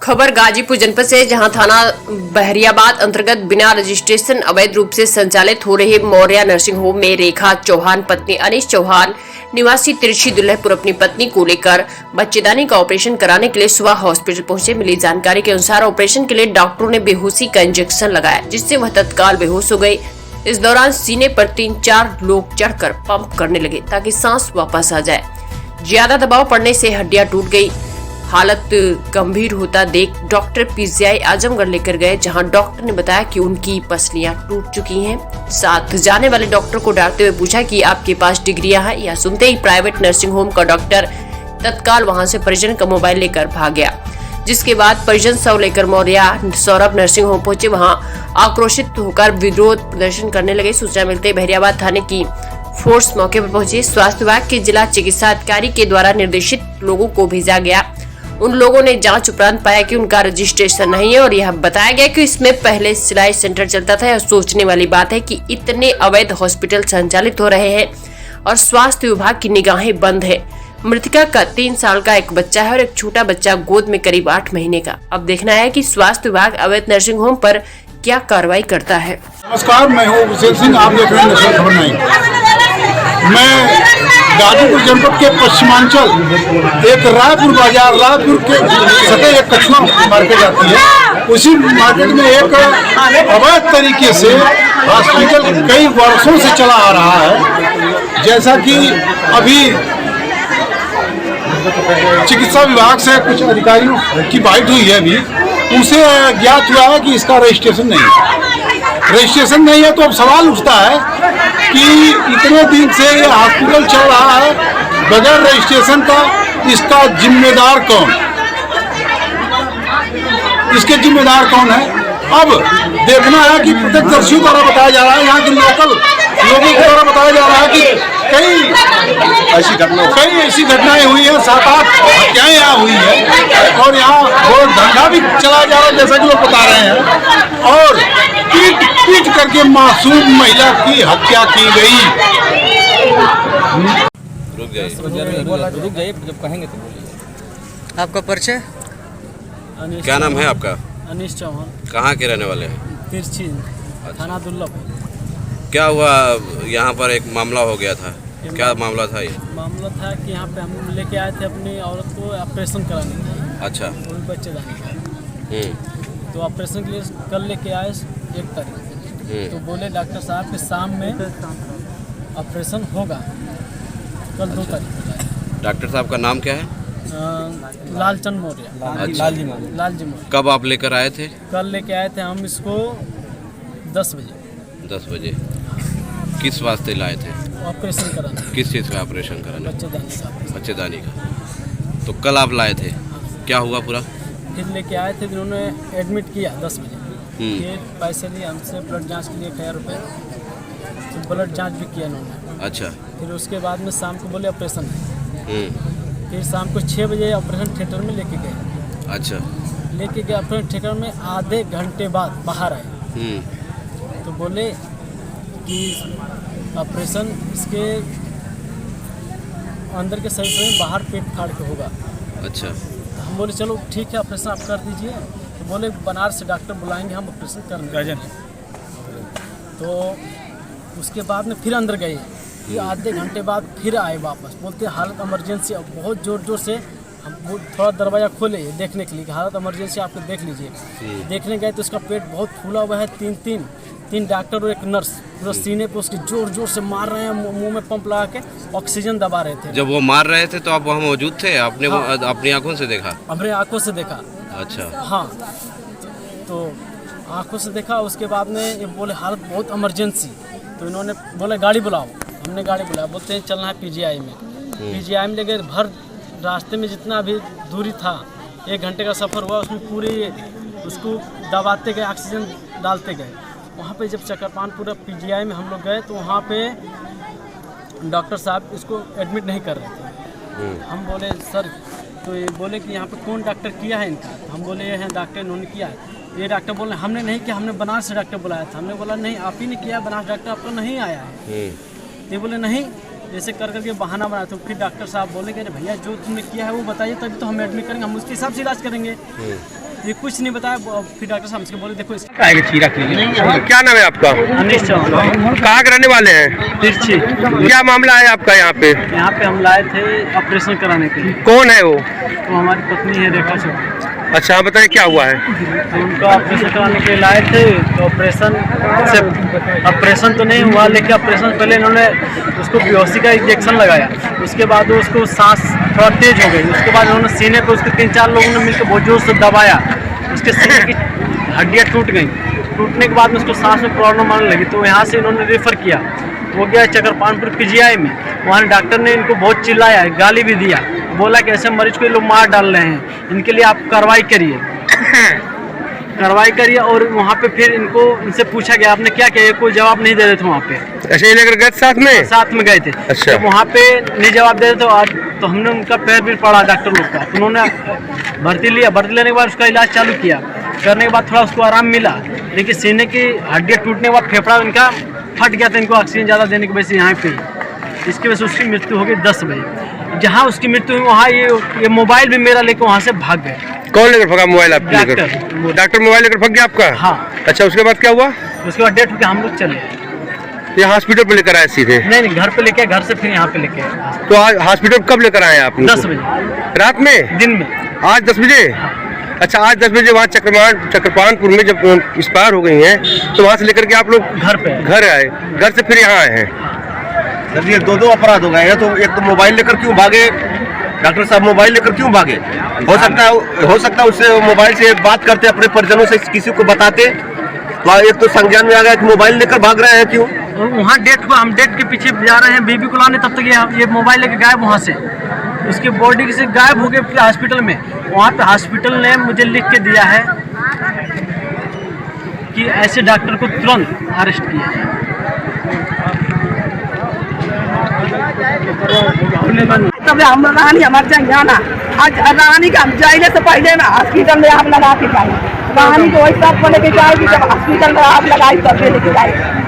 खबर गाजीपुर जनपद से, जहां थाना बहरियाबाद अंतर्गत बिना रजिस्ट्रेशन अवैध रूप से संचालित हो रहे मौर्या नर्सिंग होम में रेखा चौहान पत्नी अनीश चौहान निवासी तिरछी दुल्लभपुर अपनी पत्नी को लेकर बच्चेदानी का ऑपरेशन कराने के लिए सुबह हॉस्पिटल पहुंचे। मिली जानकारी के अनुसार ऑपरेशन के लिए डॉक्टरों ने बेहोशी का इंजेक्शन लगाया, जिससे वह तत्काल बेहोश हो गई। इस दौरान सीने पर 3-4 लोग चढ़कर पंप करने लगे ताकि सांस वापस आ जाए। ज्यादा दबाव पड़ने से हड्डियां टूट गई। हालत गंभीर होता देख डॉक्टर पीजीआई आजमगढ़ लेकर गए, जहां डॉक्टर ने बताया कि उनकी पसलियां टूट चुकी हैं। साथ जाने वाले डॉक्टर को डांटते हुए पूछा कि आपके पास डिग्रियां हैं। यह सुनते ही प्राइवेट नर्सिंग होम का डॉक्टर तत्काल वहां से परिजन का मोबाइल लेकर भाग गया, जिसके बाद परिजन शव लेकर मौर्या सौरभ नर्सिंग होम पहुंचे। वहां आक्रोशित होकर विरोध प्रदर्शन करने लगे। सूचना मिलते बहरियाबाद थाने की फोर्स मौके पर पहुंची। स्वास्थ्य विभाग के जिला चिकित्सा अधिकारी के द्वारा निर्देशित लोगों को भेजा गया। उन लोगों ने जांच उपरांत पाया कि उनका रजिस्ट्रेशन नहीं है और यह बताया गया कि इसमें पहले सिलाई सेंटर चलता था। यह सोचने वाली बात है कि इतने अवैध हॉस्पिटल संचालित हो रहे हैं और स्वास्थ्य विभाग की निगाहें बंद है। मृतका का 3 साल का एक बच्चा है और एक छोटा बच्चा गोद में करीब 8 महीने का। अब देखना है कि स्वास्थ्य विभाग अवैध नर्सिंग होम पर क्या कार्रवाई करता है। नमस्कार, मैं हूँ हुसैन सिंह, आप देख रहे हैं नशा खबर 9। मैं गाजीपुर जनपद के पश्चिमांचल एक रायपुर बाजार, रायपुर के सटे एक कछुआ मार्केट आती है। उसी मार्केट में एक अवैध तरीके से हॉस्पिटल कई वर्षों से चला आ रहा है। जैसा कि अभी चिकित्सा विभाग से कुछ अधिकारियों की बाइट हुई है, अभी उनसे ज्ञात हुआ है कि इसका रजिस्ट्रेशन नहीं है। रजिस्ट्रेशन नहीं है तो अब सवाल उठता है कि इतने दिन से ये हॉस्पिटल चल रहा है बगैर रजिस्ट्रेशन का, इसका जिम्मेदार कौन? इसके जिम्मेदार कौन है? अब देखना है कि प्रत्यक्षदर्शियों द्वारा बताया जा रहा है, यहाँ के लोकल लोगों के द्वारा बताया जा रहा है कि कई ऐसी घटनाएं हुई है, 7-8 हत्याएं यहाँ हुई है और यहाँ बहुत धंधा भी चलाया जा रहा है, जैसा कि लोग बता रहे हैं। और पीट करके मासूम महिला की हत्या की गई। रुक जाइए, जब कहेंगे तो बोलिए। आपका परिचय? क्या नाम है आपका? अनीश चौहान। कहाँ के रहने वाले हैं? तिरछी, थाना दुर्लभपुर। क्या हुआ? यहाँ पर एक मामला हो गया था, क्या मामला था ये? मामला था कि यहाँ पे हम लेके आए थे अपनी औरत को ऑपरेशन कराने का। अच्छा। वो भी बच्चेदानी का। तो ऑपरेशन के लिए कल लेके आए 1 तारीख। तो बोले डॉक्टर साहब कि शाम में ऑपरेशन होगा, कल 2 तारीख। डॉक्टर साहब का नाम क्या है? लालचंद मौर्य। लालजी मौर्य। कब आप लेकर आए थे? कल लेके आए थे हम इसको 10 बजे। 10 बजे। किस वास्ते लाए थे? ऑपरेशन कराना। किस चीज़ का ऑपरेशन कराना? बच्चेदानी का। बच्चेदानी का। तो कल आप लाए थे, क्या हुआ पूरा? फिर लेके आए थे, उन्होंने एडमिट किया 10 बजे। फिर पैसे लिए हमसे, ब्लड जांच के लिए 1000 रुपये। तो ब्लड जांच भी किया उन्होंने। अच्छा। फिर उसके बाद में शाम को बोले ऑपरेशन है। फिर शाम को 6 बजे ऑपरेशन थिएटर में लेके गए। अच्छा। लेके गए ऑपरेशन थिएटर में, आधे घंटे बाद बाहर आए तो बोले कि ऑपरेशन इसके अंदर के सही में बाहर पेट फाड़ के होगा। अच्छा। हम बोले चलो ठीक है, ऑपरेशन आप कर दीजिए। तो बोले बनारस से डॉक्टर बुलाएंगे, हम ऑपरेशन करेंगे। तो उसके बाद में फिर अंदर गए। फिर आधे घंटे बाद फिर आए वापस, बोलते हालत इमरजेंसी। अब बहुत ज़ोर से हम थोड़ा दरवाज़ा खोले देखने के लिए कि हालत इमरजेंसी, आपको देख लीजिए। देखने गए तो उसका पेट बहुत फूला हुआ है। 3 डॉक्टर और एक नर्स पूरा सीने पे उसके जोर से मार रहे हैं, मुंह में पंप लगा के ऑक्सीजन दबा रहे थे। जब वो मार रहे थे तो आप वहाँ मौजूद थे? आपने अपनी आंखों से देखा? अपने आंखों से देखा। अच्छा। हाँ, तो आंखों से देखा। उसके बाद में ये बोले हालत बहुत इमरजेंसी। तो इन्होंने बोले गाड़ी बुलाओ। हमने गाड़ी बुलाया, बोलते हैं चलना है पीजीआई में। पीजीआई में ले गए। भर रास्ते में जितना भी दूरी था, 1 घंटे का सफ़र हुआ, उसमें पूरी उसको दबाते गए, ऑक्सीजन डालते गए। वहाँ पे जब चकरपानपुरा पीजीआई में हम लोग गए तो वहाँ पे डॉक्टर साहब इसको एडमिट नहीं कर रहे थे। हम बोले सर, तो ये बोले कि यहाँ पे कौन डॉक्टर किया है इनका? तो हम बोले ये हैं डॉक्टर, इन्होंने किया है। ये डॉक्टर बोले हमने नहीं किया, हमने बनारस से डॉक्टर बुलाया था। हमने बोला नहीं, आप ही ने किया, बनारस डॉक्टर आपको नहीं आया है। ये बोले नहीं, जैसे कर करके बहाना बनाया। तो फिर डॉक्टर साहब बोले कि अरे भैया जो तुमने किया है वो बताइए, तभी तो हम एडमिट करेंगे, हम उसके हिसाब से इलाज करेंगे। ये कुछ नहीं बताया। फिर डॉक्टर साहब हमसे बोले देखो क्या नाम है आपका? अनिश चौहान, कहाँ के रहने वाले हैं? तिरछी। क्या मामला है आपका यहाँ पे? यहाँ पे हम लाए थे ऑपरेशन कराने के लिए। कौन है वो? तो हमारी पत्नी है रेखा चौहान। अच्छा, हाँ बताइए क्या हुआ है? तो उनका ऑपरेशन कराने के लिए लाए थे। तो ऑपरेशन तो नहीं हुआ, लेकिन ऑपरेशन से पहले इन्होंने उसको बेहोशी का इंजेक्शन लगाया। उसके बाद उसको सांस थोड़ा तेज हो गई। उसके बाद उन्होंने सीने पे उसके 3-4 लोगों ने मिलकर बहुत जोर से दबाया। उसके सीने की हड्डियाँ टूट गई। टूटने के बाद में उसको सांस में प्रॉब्लम आने लगी। तो यहाँ से इन्होंने रेफ़र किया। वो गया चक्रपाणपुर PGI में। वहाँ डॉक्टर ने इनको बहुत चिल्लाया, गाली भी दिया, बोला कि ऐसे मरीज को ये लोग मार डाल रहे हैं, इनके लिए आप कार्रवाई करिए। कार्रवाई करिए। और वहाँ पे फिर इनसे पूछा गया आपने क्या किया, कोई जवाब नहीं दे रहे थे वहाँ पे। अच्छा, ये लेकर गए साथ में गए थे। अच्छा। तो वहाँ पे नहीं जवाब दे रहे थे। आज तो हमने उनका पैर भी पड़ा डॉक्टर लोग का। तो उन्होंने भर्ती लिया। भर्ती लेने के बाद उसका इलाज चालू किया। करने के बाद थोड़ा उसको आराम मिला, लेकिन सीने की हड्डियाँ टूटने के बाद फेफड़ा इनका फट गया था। इनको ऑक्सीजन ज़्यादा देने की वजह से यहाँ पे इसकी वजह से उसकी मृत्यु हो गई 10 बजे। जहाँ उसकी मृत्यु हुई वहाँ ये मोबाइल भी मेरा लेकर वहाँ से भाग गए। कौन लेकर भागा मोबाइल आपके? डॉक्टर मोबाइल लेकर भाग गया आपका? हाँ। अच्छा, उसके बाद क्या हुआ? उसके बाद डेथ होकर हम लोग चले। ये हॉस्पिटल पे लेकर आए सीधे? नहीं, घर पे लेके, घर से फिर यहाँ पे लेके आए। तो आज हॉस्पिटल कब लेकर आए आप? 10 बजे। रात में? दिन में। आज 10 बजे? अच्छा, आज 10 बजे वहाँ चक्रपाणपुर में जब एक्सपायर हो गई हैं, तो वहाँ से लेकर के आप लोग घर आए, घर से फिर यहाँ आए हैं। सर ये 2 अपराध हो गए हैं। तो एक तो मोबाइल लेकर क्यों भागे डॉक्टर साहब? मोबाइल लेकर क्यों भागे? हो सकता है उससे मोबाइल से बात करते, अपने परिजनों से किसी को बताते। तो एक तो संज्ञान में आ गया कि मोबाइल लेकर भाग रहे हैं क्यों? वहाँ हम डेट के पीछे जा रहे हैं बेबी को लाने, तब तक ये मोबाइल लेके गायब वहाँ से। उसकी बॉडी से गायब हो गए हॉस्पिटल में। वहाँ पे हॉस्पिटल ने मुझे लिख के दिया है कि ऐसे डॉक्टर को तुरंत अरेस्ट किया जाए। तब हम रानी हमारे चाहिए ना, आज रानी का हम जाने से पहले ना हॉस्पिटल में आप लगा के जाए। रानी को वही सब लेके जाएगी, जब हॉस्पिटल में आप लगाई तब लेके जाए।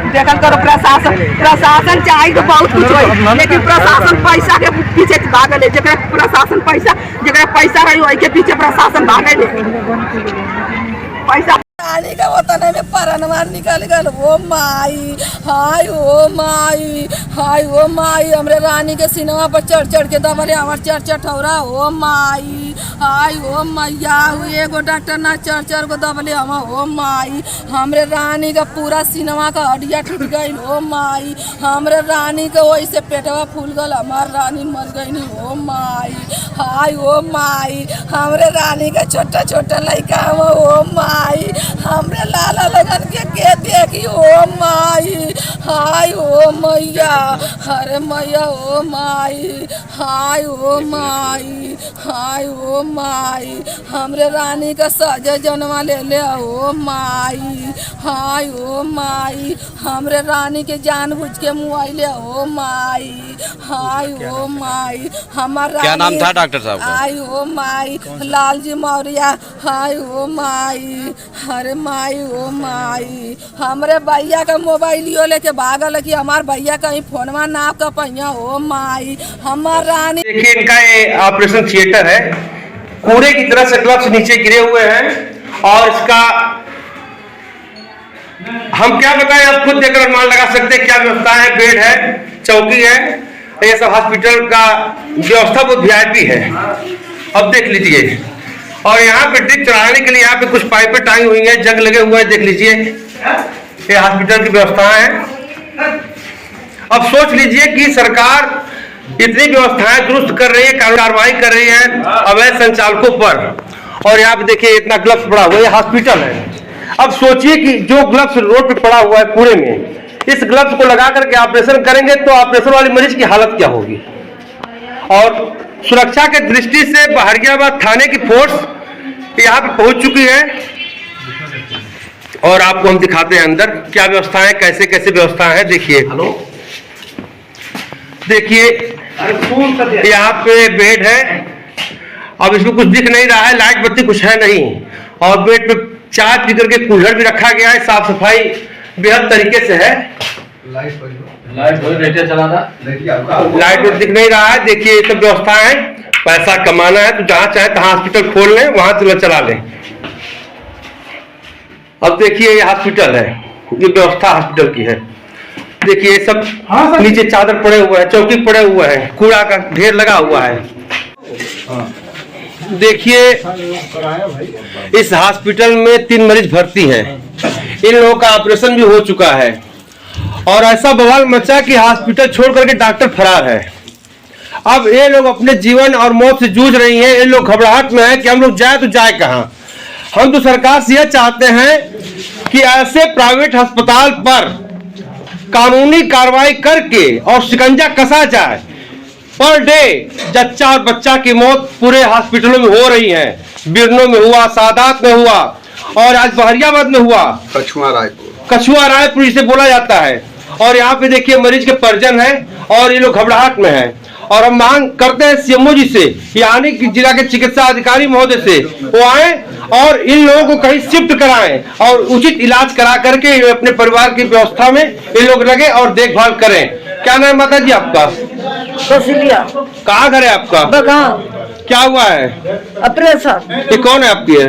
देखल करो प्रशासन चाहिए तो बहुत कुछ हो, लेकिन प्रशासन पैसा के पीछे भागल है। जगह प्रशासन पैसा रही वही के पीछे प्रशासन भागल है। पैसा रानी का वतन में परनवान निकल गल। ओ माई हाय, ओ माई हाय, ओ माई हमरे रानी के सिनेमा पर चढ़ के दबले हमार 4 ठौरा। ओ माई हाय, ओ मैया एगो डॉक्टर ना 4 गो दबले हम। ओ माई हमरे रानी का पूरा सिनेमा का हड्डियाँ टूट गई। ओ माई हमरे रानी का वही से पेटवा फूल गल, हमार रानी मर गई। ओ माई हाय, ओ माई हमरे रानी का छोटा लड़का हम। ओ माई हमरे लाला लगन के देखी। ओ माई हाय, ओ मैया, अरे मैया, ओ माई हाय, ओ माई हाय, ओ माई हमरे रानी का सजा जनवा ले। ओ माई हाय, ओ माई हमरे रानी के जानबूझ के मोबाइल। ओ माई हाय, ओ माई हमार क्या नाम था डॉक्टर साहब का? हाय, ओ माई लालजी मौर्य। हाय, ओ माई, अरे माई, ओ माई हमरे भैया का मोबाइलियो लेके भागल कि हमार भैया कहीं फोनवा ना कर पैया। ओ माई हमार रानी। देखिए, इनका ये ऑपरेशन थिएटर है। कूड़े की तरह से ग्लव्स नीचे गिरे हुए हैं और इसका हम क्या बताएं, आप खुद देखकर अनुमान लगा सकते हैं क्या व्यवस्था है। बेड है, चौकी है, ये सब हॉस्पिटल का व्यवस्था बहुत VIP है। अब देख लीजिए, और यहाँ पे ड्रिप चढ़ाने के लिए यहाँ पे कुछ पाइपें टांगी हुई हैं, जग लगे हुए हैं, देख लीजिए। ये हॉस्पिटल की व्यवस्था है। अब सोच लीजिए कि सरकार इतनी व्यवस्थाएं दुरुस्त कर रही है, कार्रवाई कर रही है अवैध संचालकों पर, और यहाँ पे देखिए इतना ग्लव्स पड़ा हुआ है। ये हॉस्पिटल है। अब सोचिए कि जो ग्लव्स रोड पे पड़ा हुआ है कूड़े में, इस ग्लव्स को लगा करके ऑपरेशन करेंगे तो ऑपरेशन वाले मरीज की हालत क्या होगी। और सुरक्षा के दृष्टि से बहरियाबाद थाने की फोर्स यहाँ पे पहुंच चुकी है, और आपको हम दिखाते हैं अंदर क्या व्यवस्था है, कैसे कैसे व्यवस्था है। देखिए, देखिए यहाँ पे बेड है। अब इसमें कुछ दिख नहीं रहा है, लाइट बत्ती कुछ है नहीं, और बेड पे चाय पी करके कूलर भी रखा गया है। साफ सफाई बेहद तरीके से है। लाइट दिख नहीं रहा है। देखिए ये सब व्यवस्था है, पैसा कमाना है तो जहां चाहे तहां हॉस्पिटल खोल लें, वहां चला लें। अब देखिए ये हॉस्पिटल है, ये व्यवस्था हॉस्पिटल की है। देखिए ये सब नीचे चादर पड़े हुए हैं, चौकी पड़े हुए हैं, कूड़ा का ढेर लगा हुआ है। देखिए इस हॉस्पिटल में 3 मरीज भर्ती हैं, इन लोगों का ऑपरेशन भी हो चुका है और ऐसा बवाल मचा कि हॉस्पिटल छोड़ करके डॉक्टर फरार है। अब ये लोग अपने जीवन और मौत से जूझ रही हैं, ये लोग घबराहट में है कि हम लोग जाए तो जाए कहां। हम तो सरकार से यह चाहते हैं कि ऐसे प्राइवेट अस्पताल पर कानूनी कार्रवाई करके और शिकंजा कसा जाए। पर डे जच्चा और बच्चा की मौत पूरे हॉस्पिटलों में हो रही है। बिरनों में हुआ, सादात में हुआ और आज बहरियाबाद में हुआ, कछुआ रायपुर जिसे बोला जाता है। और यहाँ पे देखिए मरीज के परिजन है और ये लोग घबराहट में है और हम मांग करते हैं सीएमओ जी से, यानी कि जिला के चिकित्सा अधिकारी महोदय से, वो आए और इन लोगों को कहीं शिफ्ट कराएं और उचित इलाज करा करके अपने परिवार की व्यवस्था में ये लोग लगे और देखभाल करें। क्या नाम है माता जी आपका? कहाँ घर है आपका? क्या हुआ है? ऑपरेशन। ये कौन है आपकी? है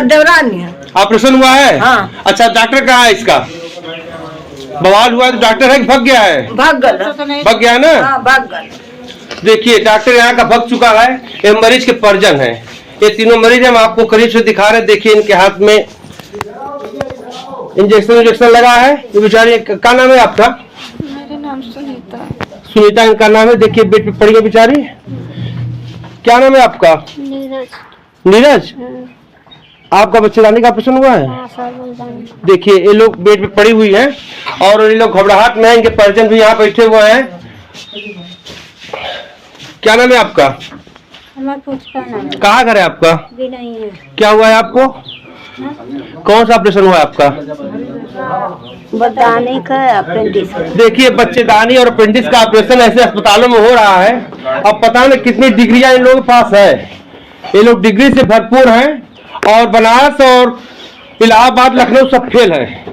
देवरानी है। ऑपरेशन हुआ है? हाँ। अच्छा डॉक्टर कहाँ है इसका? बवाल हुआ है तो डॉक्टर है कि भाग गया है? भाग गया है ना? हाँ, भाग गए। देखिए डॉक्टर यहाँ का भग चुका है। ये मरीज के परिजन है, ये तीनों मरीज हम आपको करीब से दिखा रहे हैं। देखिए इनके हाथ में इंजेक्शन लगा है। ये बेचारी, क्या नाम है आपका? मेरा नाम सुनीता। सुनीता इनका नाम है। देखिए बेड पे पड़ी है बेचारी। क्या नाम है आपका? नीरज। आपका बच्चेदानी का ऑपरेशन हुआ है? देखिए ये लोग बेड पे पड़ी हुई हैं और ये लोग घबराहट में हैं, इनके परिजन भी यहाँ बैठे हुए हैं। क्या नाम है आपका? कहाँ घर है आपका? क्या हुआ है आपको? कौन सा ऑपरेशन हुआ है आपका? बच्चेदानी का अपेंडिक्स। देखिए बच्चेदानी और अपेंडिक्स का ऑपरेशन ऐसे अस्पतालों में हो रहा है। अब पता नहीं कितनी डिग्रियां इन लोगों के पास है। ये लोग डिग्री से भरपूर हैं और बनारस और इलाहाबाद, लखनऊ सब फेल है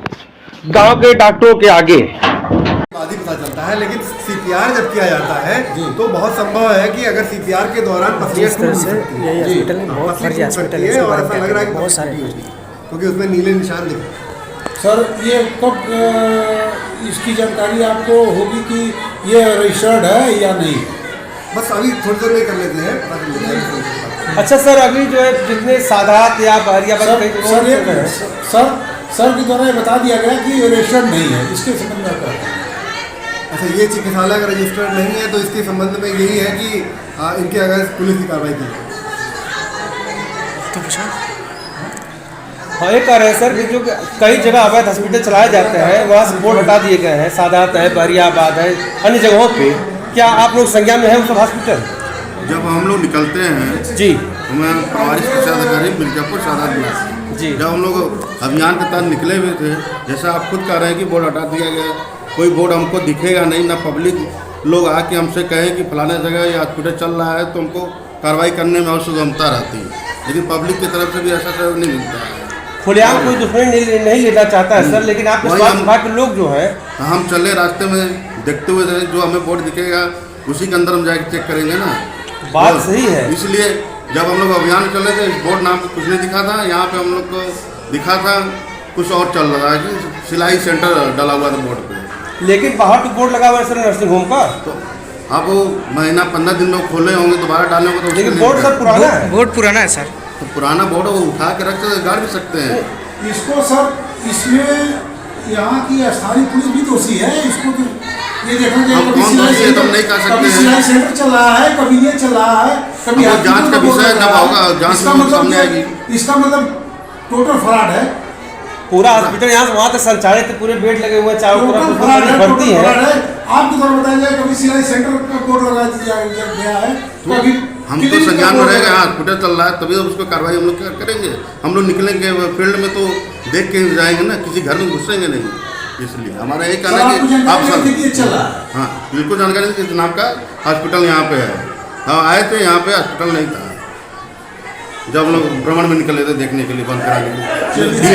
गांव के डॉक्टरों के आगे। बाद ही पता चलता है, लेकिन सीपीआर जब किया जाता है तो बहुत संभव है कि अगर सीपीआर के दौरान पसलियाँ टूट सकती हैं। हॉस्पिटल में बहुत फर्जी हॉस्पिटल है और ऐसा लग रहा है कि बहुत सारी क्योंकि उसमें नीले निशान दिख रहे हैं। सर ये कब इसकी जानकारी आपको होगी कि ये रजिस्टर्ड है या नहीं? बस अभी थोड़ी देर में कर लेते हैं, पता चल जाएगा। अच्छा सर, अभी जो है जितने सादात या बहरियाबाद सर के द्वारा ये बता दिया गया कि ये रजिस्टर्ड नहीं है, इसके संबंध में क्या? अच्छा, ये चिकित्सालय अगर रजिस्टर्ड नहीं है तो इसके संबंध में यही है कि इनके अगर पुलिस की कार्रवाई की जाए। हाँ ये कह रहे हैं सर कि जो कई जगह अवैध हॉस्पिटल चलाए जाते हैं वहाँ से बोर्ड हटा दिए गए हैं, सादात है, बहरियाबाद है, अन्य जगहों पे। क्या आप लोग संज्ञान में है वो सब हॉस्पिटल? जब हम लोग निकलते हैं जी, हमें प्रभारी शिक्षा अधिकारी मिर्जापुर सादात ब्लॉक जी, जब हम लोग अभियान के तहत निकले हुए थे, जैसा आप खुद कह रहे हैं कि बोर्ड हटा दिया गया, कोई बोर्ड हमको दिखेगा नहीं, ना पब्लिक लोग आके हमसे कहें कि फलाने जगह ये हॉस्पिटल चल रहा है, तो हमको कार्रवाई करने में और सुगमता रहती है। लेकिन पब्लिक की तरफ से भी ऐसा सहयोग नहीं मिलता है। खुलेआम कोई दुश्मनी नहीं लेना चाहता है सर, लेकिन आपके स्वास्थ्य विभाग के लोग जो है, हम चले रास्ते में देखते हुए थे, जो हमें बोर्ड दिखेगा उसी के अंदर हम जाके चेक करेंगे ना। बात सही है। इसलिए जब हम लोग अभियान चल रहे थे, बोर्ड नाम कुछ नहीं दिखा था, यहाँ पे हम लोग को दिखा था कुछ और चल रहा है कि सिलाई सेंटर डाला हुआ था बोर्ड पे। लेकिन बाहर तो बोर्ड लगा हुआ है सर नर्सिंग होम का। तो अब वो महीना 15 दिन में खोले होंगे, दोबारा डालने होंगे तो लेकिन बोर्ड सर पुराना है। बोर्ड पुराना है सर। तो पुराना बोर्ड वो उठा के रख सकते, गाड़ भी सकते हैं इसको सर। इसमें यहाँ की स्थानीय पुलिस भी दोषी है। इसको तो ये देखना चाहिए, अब कौन दोषी है तो हम नहीं कह सकते कभी हैं। सिलाई सेंटर चल रहा है, कभी ये चल रहा है, कभी अब जांच का विषय जब होगा, जांच सामने आएगी। इसका मतलब टोटल फ्रॉड है। पूरा हॉस्पिटल यहाँ से वहाँ तक संचालित, पूरे बेड लगे हुए हैं, चारों तरफ भर्ती है। आपके द्वारा बताया जाए, कभी सिलाई सेंटर का बोर्ड लगा दिया गया है, कभी हम तो संज्ञान में रहेगा, हाँ हॉस्पिटल चल रहा है, तभी उसको कार्रवाई हम लोग करेंगे। हम लोग निकलेंगे फील्ड में तो देख के जाएंगे ना, किसी घर में घुसेंगे नहीं। इसलिए हमारा यही कहना है कि आप सर, हाँ बिल्कुल जानकारी किस नाम का हॉस्पिटल यहाँ पे है। हम आए थे, यहाँ पे हॉस्पिटल नहीं था, जब हम लोग भ्रमण में निकले थे देखने के लिए, बंद कराने के लिए।